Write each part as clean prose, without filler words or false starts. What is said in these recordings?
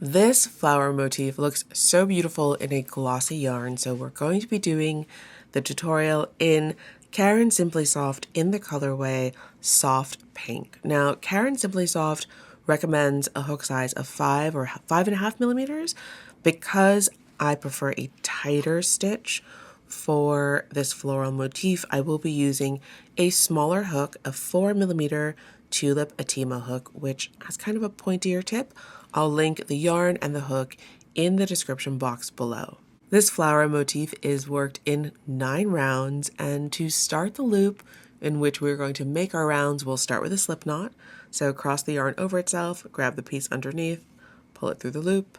This flower motif looks so beautiful in a glossy yarn, so we're going to be doing the tutorial in Caron Simply Soft in the colorway Soft Pink. Now, Caron Simply Soft recommends a hook size of 5 or 5.5 millimeters because I prefer a tighter stitch. For this floral motif, I will be using a smaller hook, a 4 millimeter tulip Atimo hook, which has kind of a pointier tip. I'll link the yarn and the hook in the description box below. This flower motif is worked in 9 rounds, and to start the loop in which we're going to make our rounds, we'll start with a slip knot. So cross the yarn over itself, grab the piece underneath, pull it through the loop.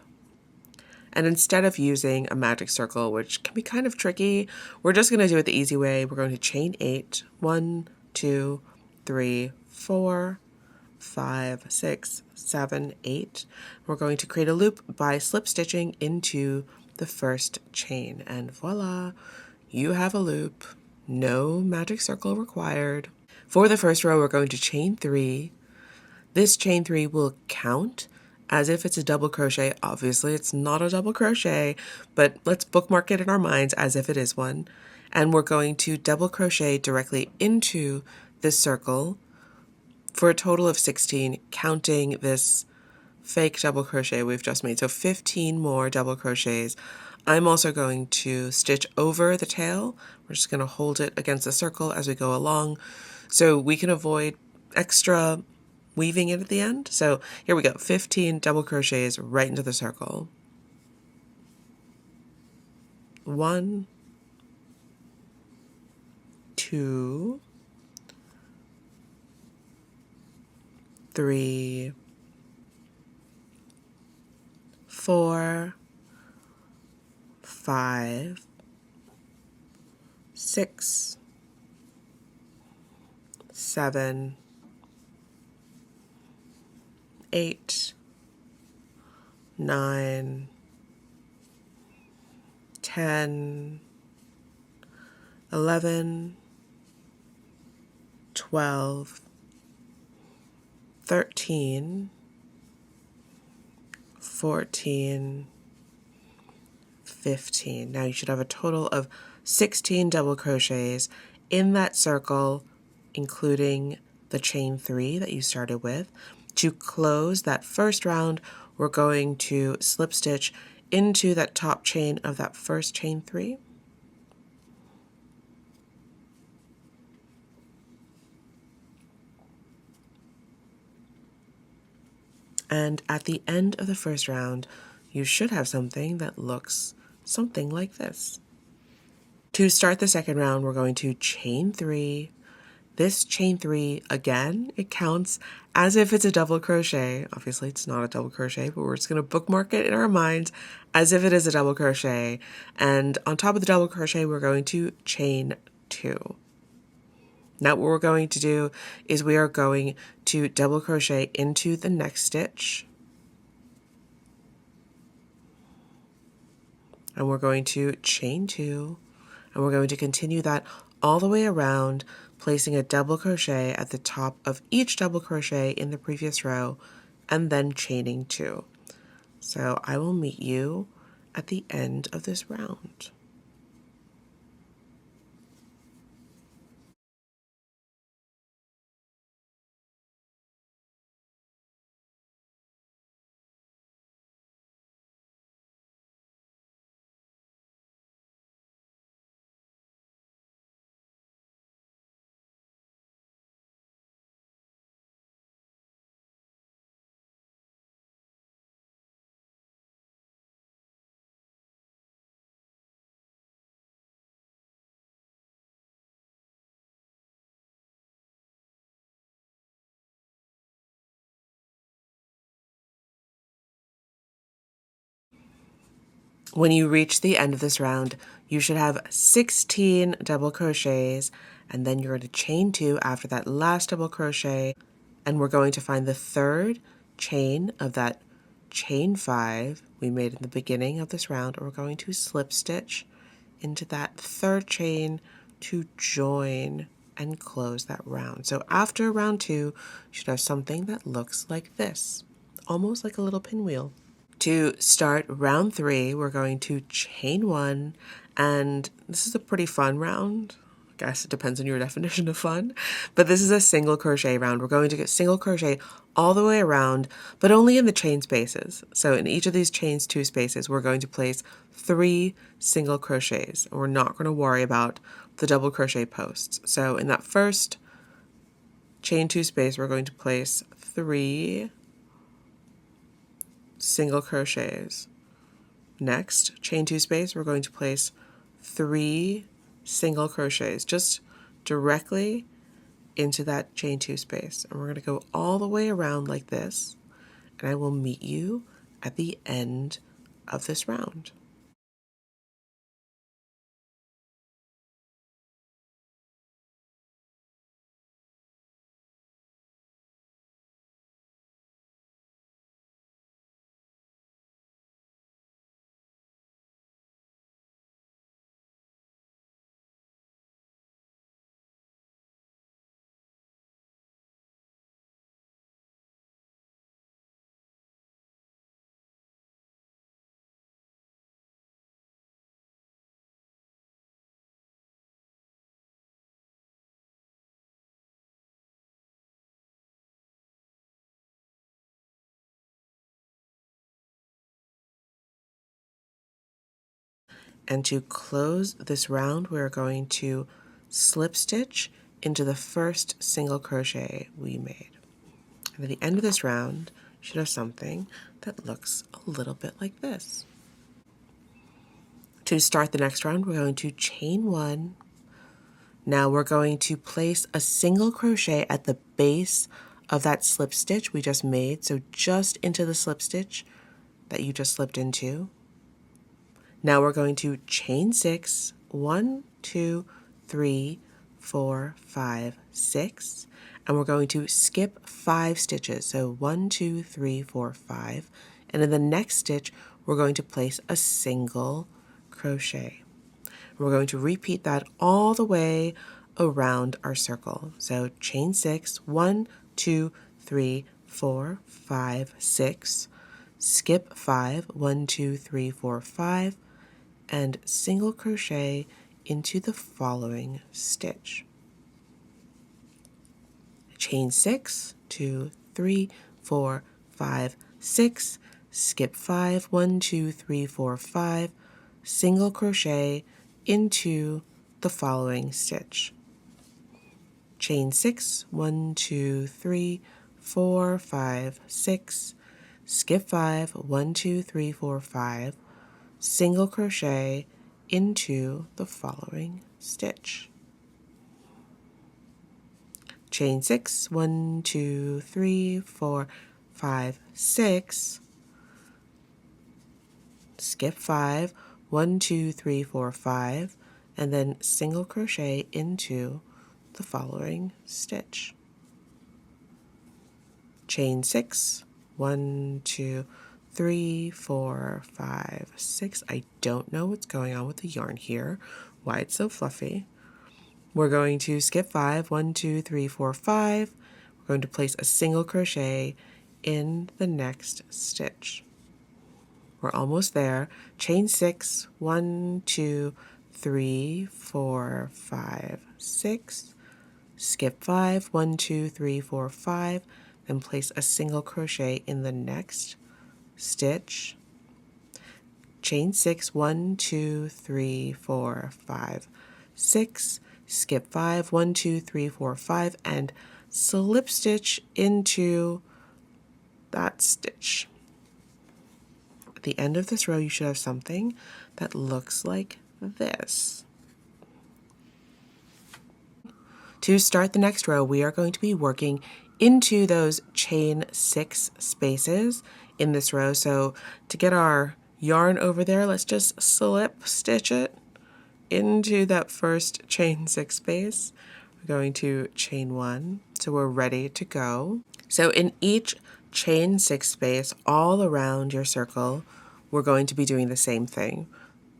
And instead of using a magic circle, which can be kind of tricky, we're just going to do it the easy way. We're going to chain 8. 1, 2, 3, 4, 5, 6, 7, 8. We're going to create a loop by slip stitching into the first chain, and voila, you have a loop. No magic circle required. For the first row, we're going to chain 3. This chain 3 will count as if it's a double crochet. Obviously, it's not a double crochet, but let's bookmark it in our minds as if it is one. And we're going to double crochet directly into this circle for a total of 16, counting this fake double crochet we've just made. So 15 more double crochets. I'm also going to stitch over the tail. We're just going to hold it against the circle as we go along so we can avoid extra weaving it at the end. So here we go, 15 double crochets right into the circle. 1, 2, 3, 4, 5, 6, 7, 8, 9, 10, 11, 12, 13, 14, 15. Now you should have a total of 16 double crochets in that circle, including the chain 3 that you started with. To close that first round, we're going to slip stitch into that top chain of that first chain 3. And at the end of the first round, you should have something that looks something like this. To start the second round, we're going to chain 3. This chain 3, again, it counts as if it's a double crochet. Obviously, it's not a double crochet, but we're just going to bookmark it in our minds as if it is a double crochet. And on top of the double crochet, we're going to chain 2. Now what we're going to do is we are going to double crochet into the next stitch. And we're going to chain 2. And we're going to continue that all the way around, placing a double crochet at the top of each double crochet in the previous row, and then chaining 2. So I will meet you at the end of this round. When you reach the end of this round, you should have 16 double crochets, and then you're going to chain 2 after that last double crochet, and we're going to find the third chain of that chain 5 we made in the beginning of this round, and we're going to slip stitch into that third chain to join and close that round. So after round 2, you should have something that looks like this, almost like a little pinwheel. To start round 3, we're going to chain 1, and this is a pretty fun round. I guess it depends on your definition of fun, but this is a single crochet round. We're going to get single crochet all the way around, but only in the chain spaces. So in each of these chains 2 spaces, we're going to place 3 single crochets. We're not going to worry about the double crochet posts. So in that first chain 2 space, we're going to place 3 single crochets. Next, chain 2 space, we're going to place 3 single crochets just directly into that chain 2 space. And we're going to go all the way around like this, and I will meet you at the end of this round. And to close this round, we're going to slip stitch into the first single crochet we made. And at the end of this round, you should have something that looks a little bit like this. To start the next round, we're going to chain 1. Now we're going to place a single crochet at the base of that slip stitch we just made, so just into the slip stitch that you just slipped into. Now we're going to chain 6, 1, 2, 3, 4, 5, 6, and we're going to skip 5 stitches, so 1, 2, 3, 4, 5, and in the next stitch we're going to place a single crochet. We're going to repeat that all the way around our circle. So chain 6, 1, 2, 3, 4, 5, 6, skip 5, 1, 2, 3, 4, 5, and single crochet into the following stitch. Chain 6, 2, 3, 4, 5, 6, skip 5, 1, 2, 3, 4, 5, single crochet into the following stitch. Chain 6, 1, 2, 3, 4, 5, 6, skip 5, 1, 2, 3, 4, 5, single crochet into the following stitch. Chain 6, 1, 2, 3, 4, 5, 6, skip 5, 1, 2, 3, 4, 5, and then single crochet into the following stitch. Chain 6, 1, 2, 3, 4, 5, 6. I don't know what's going on with the yarn here, why it's so fluffy. We're going to skip 5, 1, 2, 3, 4, 5. We're going to place a single crochet in the next stitch. We're almost there. Chain 6, 1, 2, 3, 4, 5, 6. Skip 5, 1, 2, 3, 4, 5. Then place a single crochet in the next stitch. Chain 6, 1, 2, 3, 4, 5, 6. Skip 5, 1, 2, 3, 4, 5, and slip stitch into that stitch. At the end of this row, you should have something that looks like this. To start the next row, we are going to be working into those chain 6 spaces in this row. So to get our yarn over there, let's just slip stitch it into that first chain 6 space. We're going to chain 1, so we're ready to go. So in each chain 6 space all around your circle, we're going to be doing the same thing,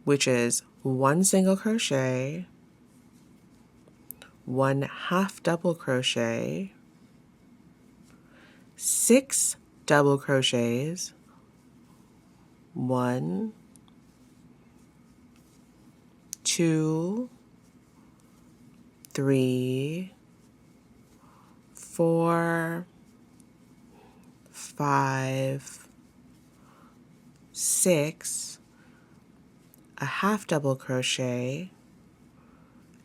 which is 1 single crochet, 1 half double crochet, 6 double crochets, 1, 2, 3, 4, 5, 6, a half double crochet,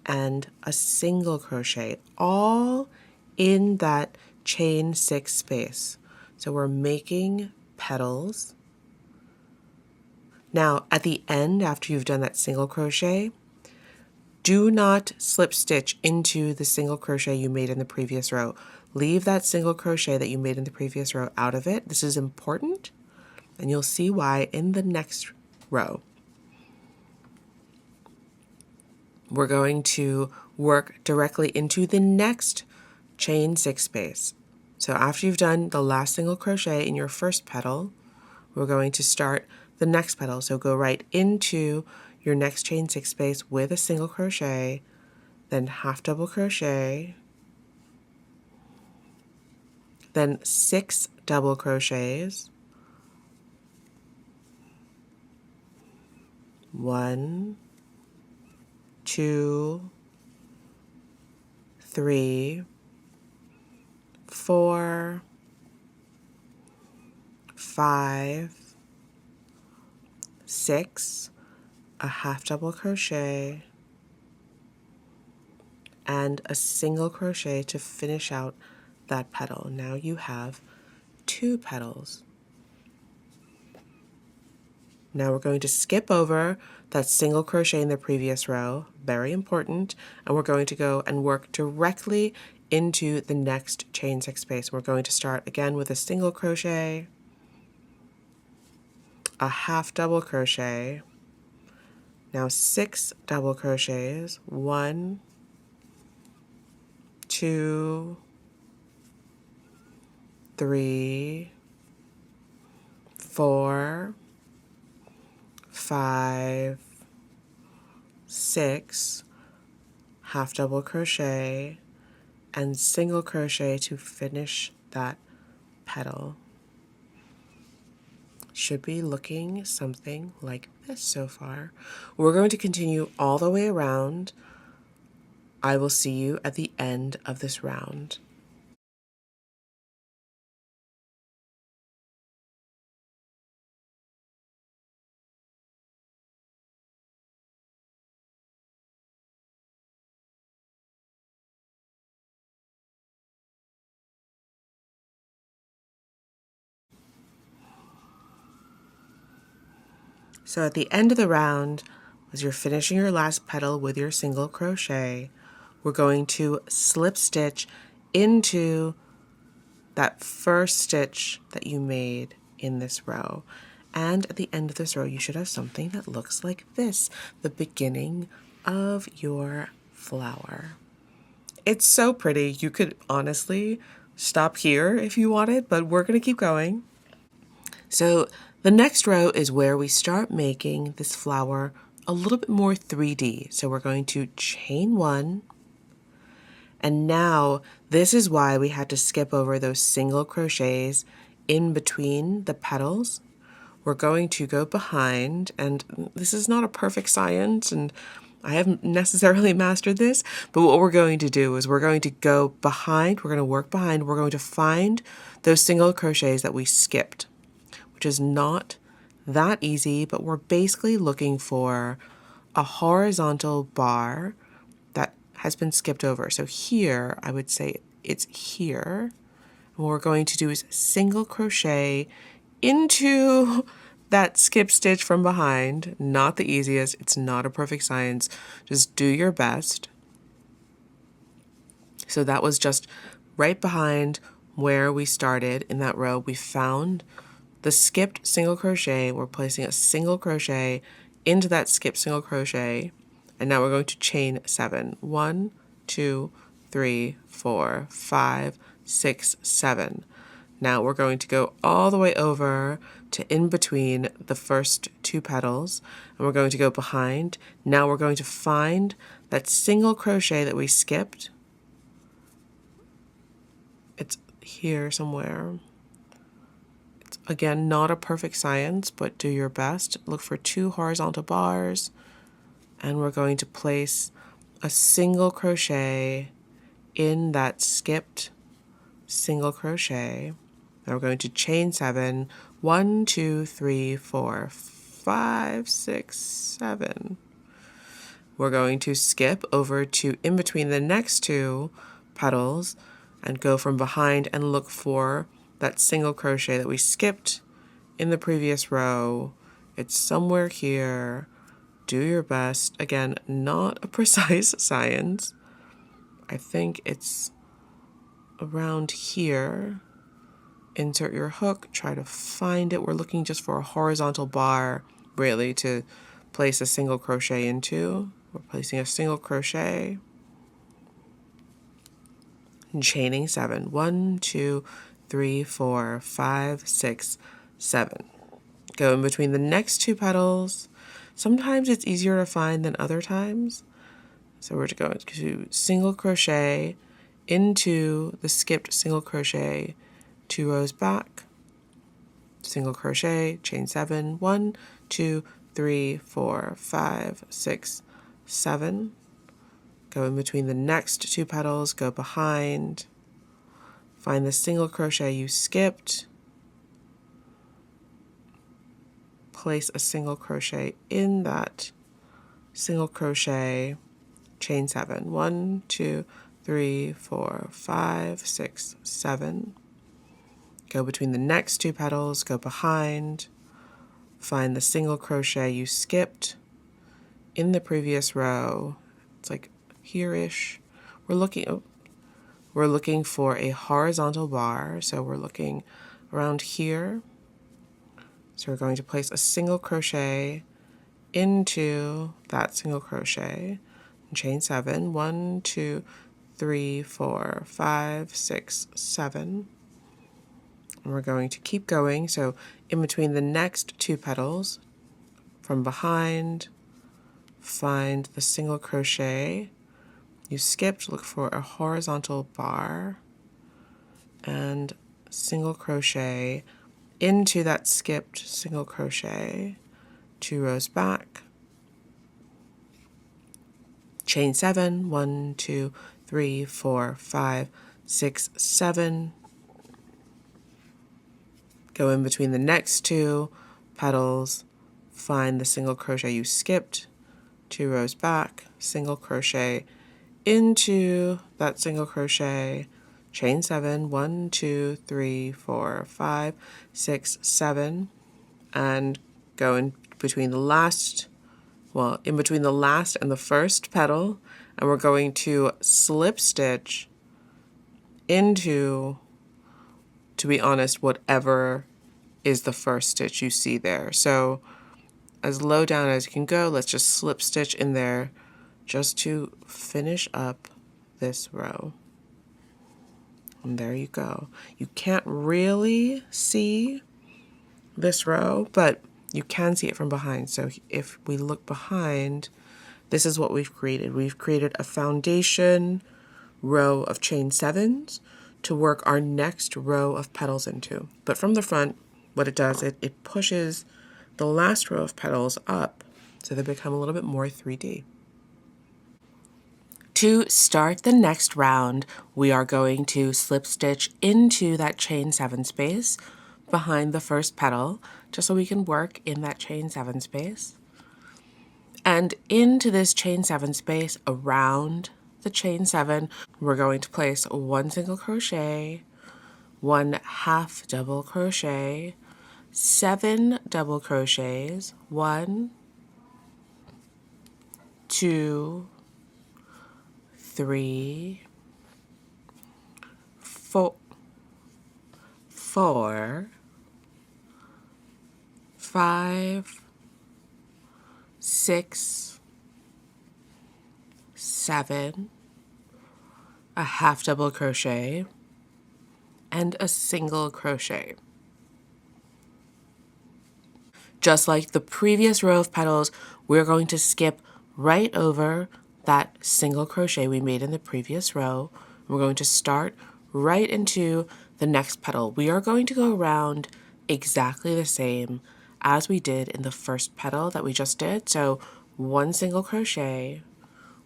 and a single crochet, all in that chain 6 space. So we're making petals. Now at the end, after you've done that single crochet, do not slip stitch into the single crochet you made in the previous row. Leave that single crochet that you made in the previous row out of it. This is important, and you'll see why in the next row. We're going to work directly into the next chain 6 space. So after you've done the last single crochet in your first petal, we're going to start the next petal. So go right into your next chain 6 space with a single crochet, then half double crochet, then 6 double crochets, 1, 2, 3, 4, 5, 6, a half double crochet, and a single crochet to finish out that petal. Now you have 2 petals. Now we're going to skip over that single crochet in the previous row, very important, and we're going to go and work directly into the next chain 6 space. We're going to start again with a single crochet, a half double crochet, now 6 double crochets, 1, 2, 3, 4, 5, 6, half double crochet, and single crochet to finish that petal. Should be looking something like this so far. We're going to continue all the way around. I will see you at the end of this round. So at the end of the round, as you're finishing your last petal with your single crochet, we're going to slip stitch into that first stitch that you made in this row. And at the end of this row, you should have something that looks like this, the beginning of your flower. It's so pretty. You could honestly stop here if you wanted, but we're going to keep going. So the next row is where we start making this flower a little bit more 3D. So we're going to chain 1. And now this is why we had to skip over those single crochets in between the petals. We're going to go behind, and this is not a perfect science, and I haven't necessarily mastered this, but what we're going to do is we're going to go behind, we're going to work behind, we're going to find those single crochets that we skipped, which is not that easy, but we're basically looking for a horizontal bar that has been skipped over. So here, I would say it's here. And what we're going to do is single crochet into that skip stitch from behind. Not the easiest. It's not a perfect science. Just do your best. So that was just right behind where we started in that row. We found the skipped single crochet. We're placing a single crochet into that skipped single crochet, and now we're going to chain 7. 1, 2, 3, 4, 5, 6, 7. Now we're going to go all the way over to in between the first 2 petals, and we're going to go behind. Now we're going to find that single crochet that we skipped. It's here somewhere. It's Again, not a perfect science, but do your best. Look for 2 horizontal bars, and we're going to place a single crochet in that skipped single crochet. Now we're going to chain 7. 1, 2, 3, 4, 5, 6, 7. We're going to skip over to in between the next 2 petals and go from behind and look for that single crochet that we skipped in the previous row. It's somewhere here. Do your best. Again, not a precise science. I think it's around here. Insert your hook, try to find it. We're looking just for a horizontal bar, really, to place a single crochet into. We're placing a single crochet and chaining 7. 1, 2, 3, 4, 5, 6, 7. Go in between the next 2 petals. Sometimes it's easier to find than other times. So we're going to single crochet into the skipped single crochet, 2 rows back, single crochet, chain 7, 1, 2, 3, 4, 5, 6, 7. Go in between the next 2 petals, go behind, find the single crochet you skipped, place a single crochet in that single crochet, chain 7, 1, 2, 3, 4, 5, 6, 7. Go between the next 2 petals, go behind, find the single crochet you skipped in the previous row. It's like here-ish. We're looking for a horizontal bar, so we're looking around here. So we're going to place a single crochet into that single crochet and chain 7. 1, 2, 3, 4, 5, 6, 7. And we're going to keep going. So in between the next 2 petals, from behind, find the single crochet you skipped, look for a horizontal bar, and single crochet into that skipped single crochet, 2 rows back, chain 7, 1, 2, 3, 4, 5, 6, 7. Go in between the next 2 petals, find the single crochet you skipped, 2 rows back, single crochet into that single crochet, chain 7, 1, 2, 3, 4, 5, 6, 7, and go in between the last and the first petal, and we're going to slip stitch into, to be honest, whatever is the first stitch you see there. So as low down as you can go, let's just slip stitch in there just to finish up this row. And there you go. You can't really see this row, but you can see it from behind. So if we look behind, this is what we've created. We've created a foundation row of chain 7s to work our next row of petals into. But from the front, what it does, it pushes the last row of petals up so they become a little bit more 3D. To start the next round, we are going to slip stitch into that chain 7 space behind the first petal, just so we can work in that chain 7 space. And into this chain 7 space, around the chain 7, we're going to place 1 single crochet, 1 half double crochet, 7 double crochets, 1, 2, 3, 4, 5, 6, 7, a half double crochet, and a single crochet. Just like the previous row of petals, we're going to skip right over that single crochet we made in the previous row. We're going to start right into the next petal. We are going to go around exactly the same as we did in the first petal that we just did. So 1 single crochet,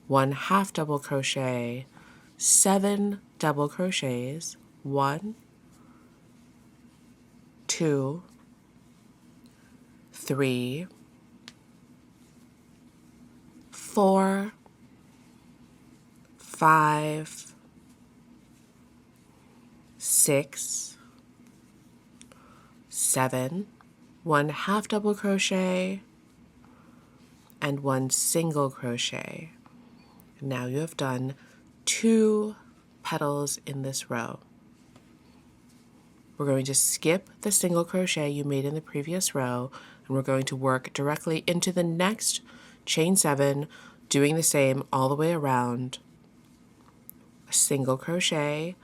1 half double crochet, 7 double crochets, 1, 2, 3, 4, 5, 6, 7, 1 half double crochet, and 1 single crochet. Now you have done 2 petals in this row. We're going to skip the single crochet you made in the previous row, and we're going to work directly into the next chain 7, doing the same all the way around. A single crochet,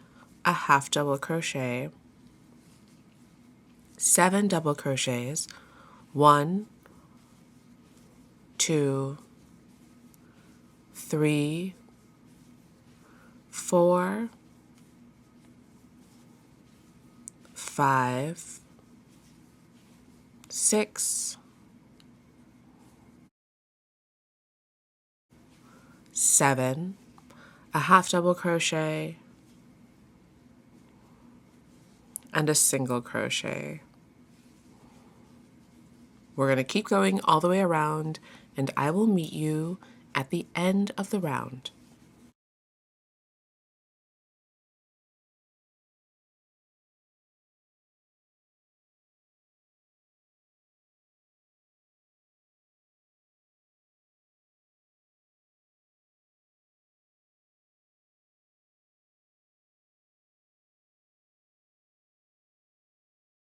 a half double crochet, 7 double crochets, 1, 2, 3, 4, 5, 6, 7, a half double crochet, and a single crochet. We're going to keep going all the way around, and I will meet you at the end of the round.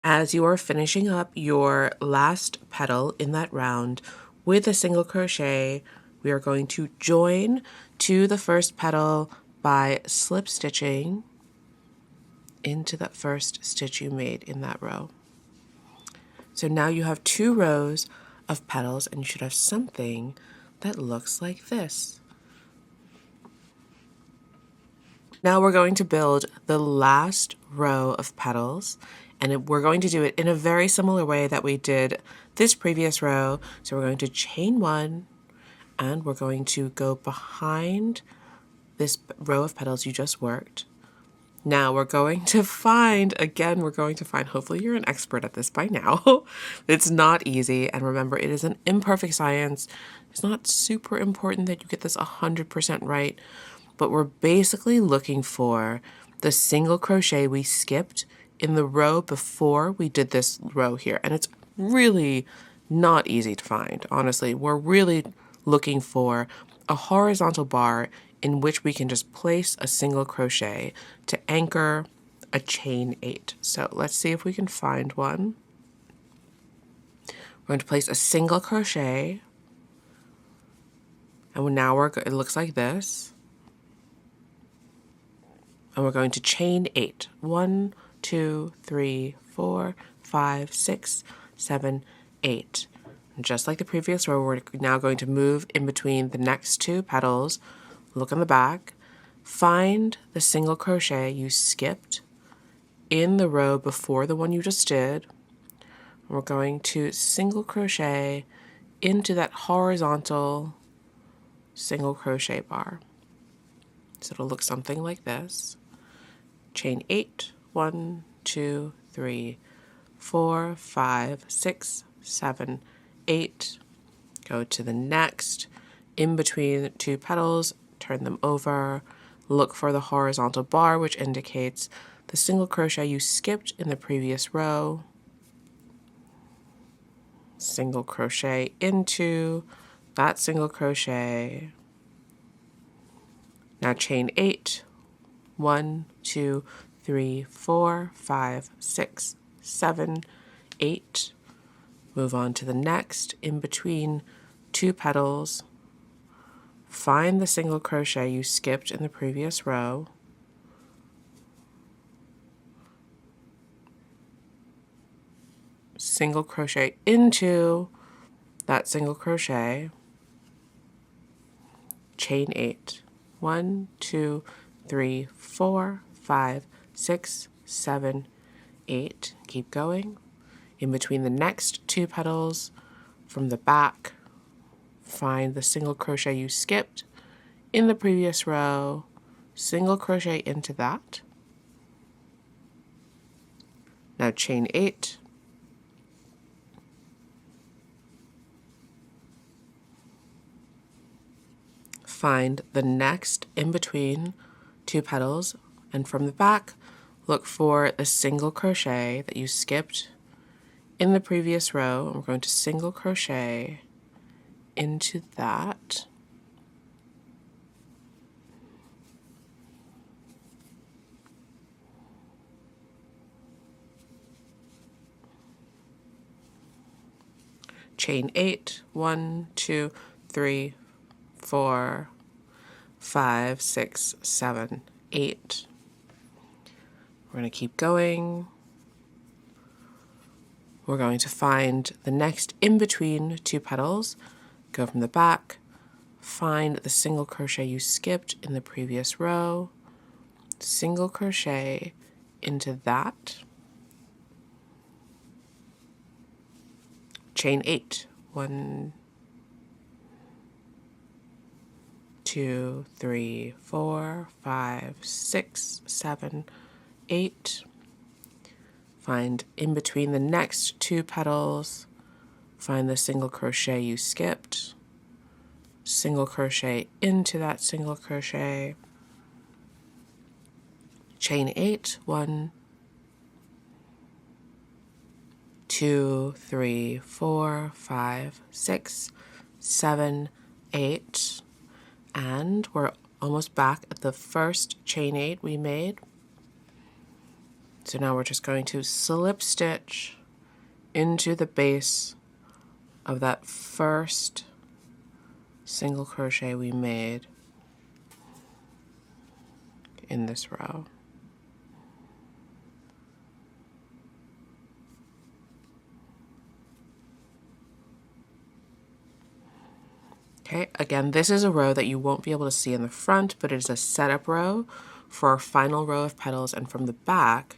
As you are finishing up your last petal in that round with a single crochet, we are going to join to the first petal by slip stitching into that first stitch you made in that row. So now you have 2 rows of petals, and you should have something that looks like this. Now we're going to build the last row of petals, and we're going to do it in a very similar way that we did this previous row. So we're going to chain 1, and we're going to go behind this row of petals you just worked. Now we're going to find, hopefully you're an expert at this by now. It's not easy, and remember, it is an imperfect science. It's not super important that you get this 100% right, but we're basically looking for the single crochet we skipped in the row before we did this row here. And it's really not easy to find, honestly. We're really looking for a horizontal bar in which we can just place a single crochet to anchor a chain 8. So let's see if we can find one. We're going to place a single crochet, and now it looks like this. And we're going to chain 8. 1, 2, 3, 4, 5, 6, 7, 8. And just like the previous row, we're now going to move in between the next 2 petals. Look on the back. Find the single crochet you skipped in the row before the one you just did. We're going to single crochet into that horizontal single crochet bar. So it'll look something like this. Chain 8, 1, 2, 3, 4, 5, 6, 7, 8. Go to the next. In between 2 petals, turn them over. Look for the horizontal bar, which indicates the single crochet you skipped in the previous row. Single crochet into that single crochet. Now chain 8. 1, 2, 3, 4, 5, 6, 7, 8. Move on to the next. In between 2 petals, find the single crochet you skipped in the previous row. Single crochet into that single crochet. Chain 8. 1, 2, 3, 4, 5, 6, 7, 8. Keep going. in between the next 2 petals. From the back, find the single crochet you skipped in the previous row, single crochet into that. Now chain 8, find the next in between 2 petals, and from the back, look for the single crochet that you skipped in the previous row. And we're going to single crochet into that. Chain 8, 1, 2, 3, 4, 5, 6, 7, 8. We're going to keep going. We're going to find the next in between 2 petals, go from the back, find the single crochet you skipped in the previous row, single crochet into that, chain 8, 1, 2, 3, 4, 5, 6, 7, 8. Find in between the next 2 petals, find the single crochet you skipped, single crochet into that single crochet, chain 8, 1, 2, 3, 4, 5, 6, 7, 8, and we're almost back at the first chain 8 we made. So now we're just going to slip stitch into the base of that first single crochet we made in this row. Okay, again, this is a row that you won't be able to see in the front, but it is a setup row for our final row of petals, and from the back,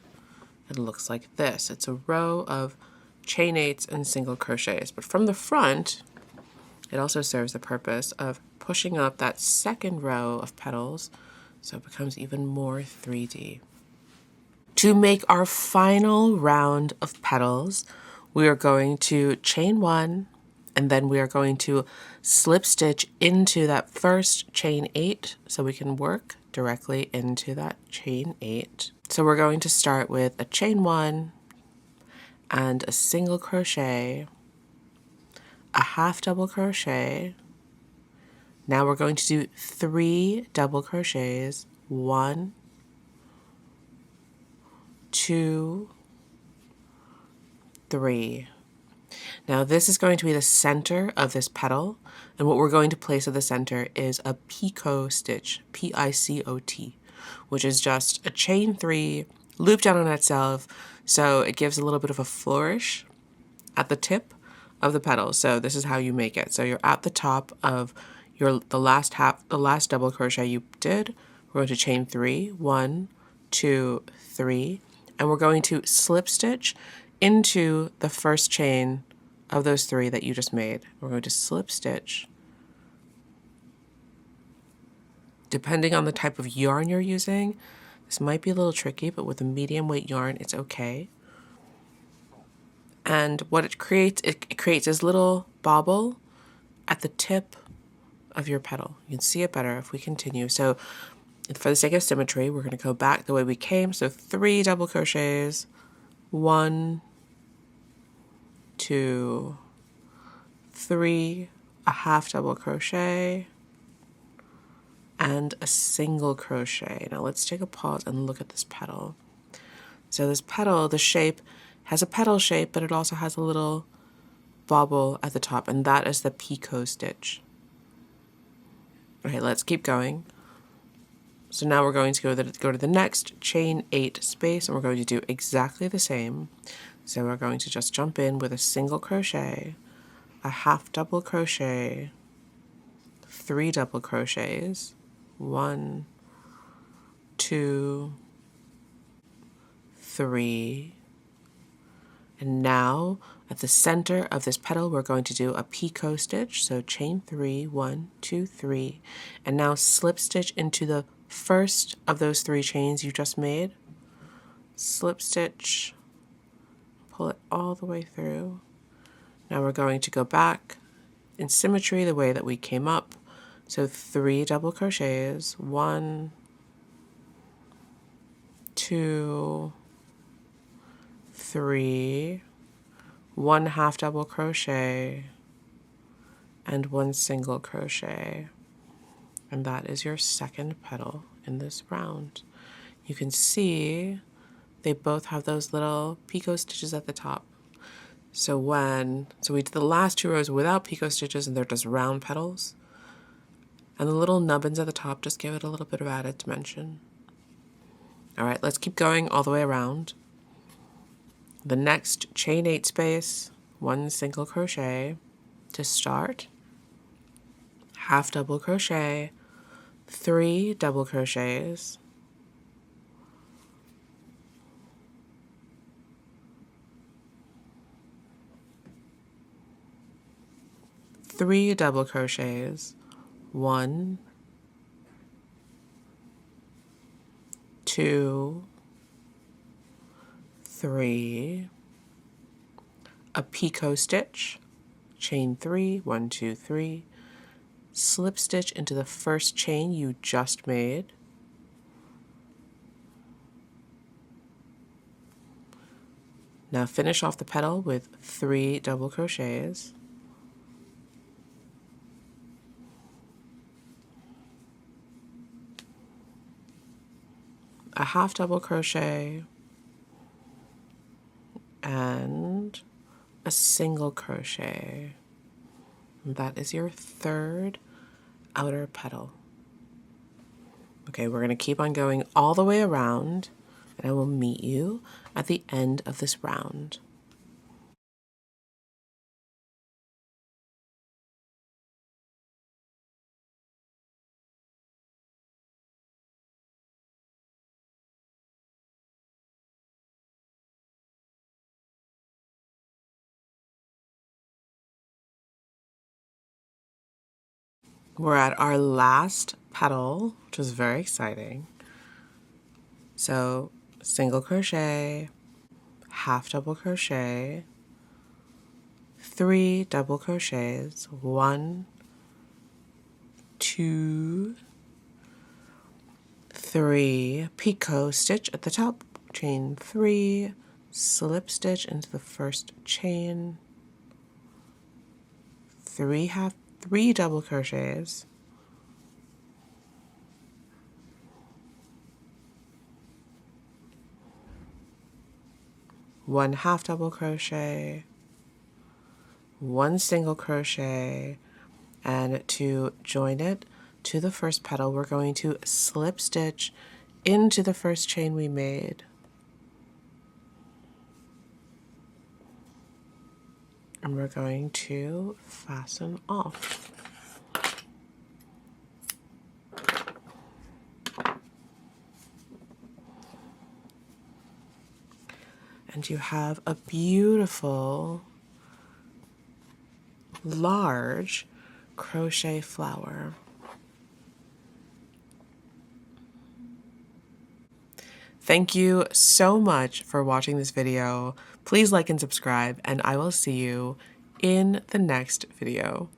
it looks like this. It's a row of chain 8s and single crochets, but from the front, it also serves the purpose of pushing up that second row of petals so it becomes even more 3D. To make our final round of petals, we are going to chain 1, and then we are going to slip stitch into that first chain 8 so we can work directly into that chain 8. So we're going to start with a chain 1 and a single crochet, a half double crochet. Now we're going to do 3 double crochets, 1, 2, 3. Now this is going to be the center of this petal, and what we're going to place at the center is a picot stitch, P-I-C-O-T, which is just a chain 3 looped down on itself, so it gives a little bit of a flourish at the tip of the petal. So this is how you make it. So you're at the top of the last double crochet you did. We're going to chain 3, 1, 2, 3, and we're going to slip stitch into the first chain of those 3 that you just made. We're going to slip stitch. Depending on the type of yarn you're using, this might be a little tricky, but with a medium weight yarn, it's okay. And what it creates this little bobble at the tip of your petal. You can see it better if we continue. So for the sake of symmetry, we're going to go back the way we came. So 3 double crochets, 1, 2, 3, a half double crochet, and a single crochet. Now let's take a pause and look at this petal. So this petal, the shape, has a petal shape, but it also has a little bobble at the top, and that is the picot stitch. Okay, let's keep going. So now we're going to go to the next chain 8 space, and we're going to do exactly the same. So we're going to just jump in with a single crochet, a half double crochet, 3 double crochets, 1, 2, 3, And now at the center of this petal, we're going to do a picot stitch. So chain 3, 1, 2, 3, and now slip stitch into the first of those 3 chains you just made. Slip stitch, pull it all the way through. Now we're going to go back in symmetry the way that we came up. So 3 double crochets, 1, 2, 3, 1 half double crochet, and 1 single crochet. And that is your second petal in this round. You can see they both have those little picot stitches at the top. So we did the last 2 rows without picot stitches and they're just round petals. And the little nubbins at the top just give it a little bit of added dimension. All right, let's keep going all the way around. The next chain 8 space, 1 single crochet to start, half double crochet, 3 double crochets, 3 double crochets, 1, 2, 3, a picot stitch, chain 3, 1, 2, 3, slip stitch into the first chain you just made, now finish off the petal with 3 double crochets, a half double crochet, and a single crochet. And that is your third outer petal. Okay, we're going to keep on going all the way around, and I will meet you at the end of this round. We're at our last petal, which is very exciting. So single crochet, half double crochet, 3 double crochets, 1, 2, 3, picot stitch at the top, chain 3, slip stitch into the first chain, 3 double crochets, 1 half double crochet, 1 single crochet, and to join it to the first petal, we're going to slip stitch into the first chain we made. And we're going to fasten off. And you have a beautiful, large crochet flower. Thank you so much for watching this video. Please like and subscribe, and I will see you in the next video.